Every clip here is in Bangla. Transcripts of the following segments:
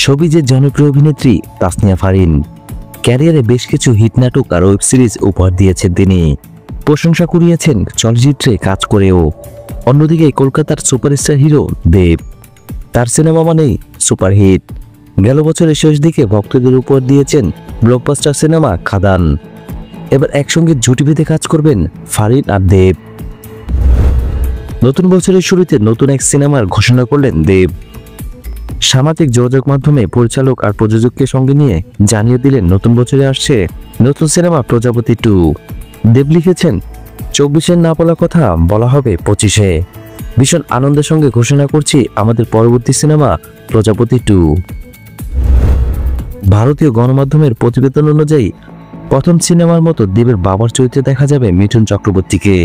শোবিজের জনপ্রিয় অভিনেত্রী তাসনিয়া ফারিন ক্যারিয়ারে বেশ কিছু হিট নাটক আর ওয়েব সিরিজ উপহার দিয়েছেন তিনি। প্রশংসা কুড়িয়েছেন চলচ্চিত্রে কাজ করেও। অন্যদিকে কলকাতার সুপারস্টার হিরো দেব, তার সিনেমা মানেই সুপারহিট। গেল বছরের শেষ দিকে ভক্তদের উপহার দিয়েছেন ব্লকবাস্টার সিনেমা খাদান। এবার একসঙ্গে জুটি বেঁধে কাজ করবেন ফারিন আর দেব। নতুন বছরের শুরুতে নতুন এক সিনেমার ঘোষণা করলেন দেব। সামাজিক যোগাযোগ মাধ্যমে পরিচালক আর প্রযোজককে সঙ্গে নিয়ে জানিয়ে দিলেন নতুন বছরে আসছে নতুন সিনেমা প্রজাপতি 2। দেব লিখেছেন, 24-এর না বলা কথা বলা হবে 25-এ। ভীষণ আনন্দের সঙ্গে ঘোষণা করছি আমাদের পরবর্তী সিনেমা প্রজাপতি 2। ভারতীয় গণমাধ্যমের প্রতিবেদন অনুযায়ী প্রথম সিনেমার মতো দেবের বাবার চরিত্রে দেখা যাবে মিঠুন চক্রবর্তীকে।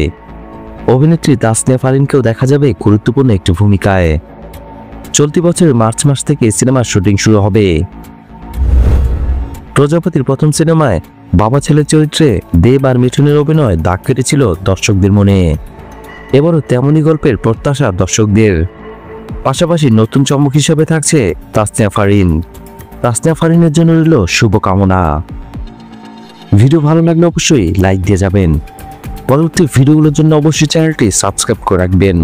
অভিনেত্রী তাসনিয়া ফারিনকেও দেখা যাবে গুরুত্বপূর্ণ একটি ভূমিকায়। চলতি বছরের মার্চ মাস থেকে সিনেমার শুটিং শুরু হবে। প্রজাপতির প্রথম সিনেমায় বাবা ছেলের চরিত্রে দেব আর মিঠুনের অভিনয় দাগ কেটেছিল দর্শকদের মনে। এবারও তেমনই গল্পের প্রত্যাশা দর্শকদের। পাশাপাশি নতুন চমক হিসেবে থাকছে তাসনিয়া ফারিন। তাসনিয়া ফারিনের জন্য রইল শুভকামনা। ভিডিও ভালো লাগলে অবশ্যই লাইক দিয়ে যাবেন। পরবর্তী ভিডিওগুলোর জন্য অবশ্যই চ্যানেলটি সাবস্ক্রাইব করে রাখবেন।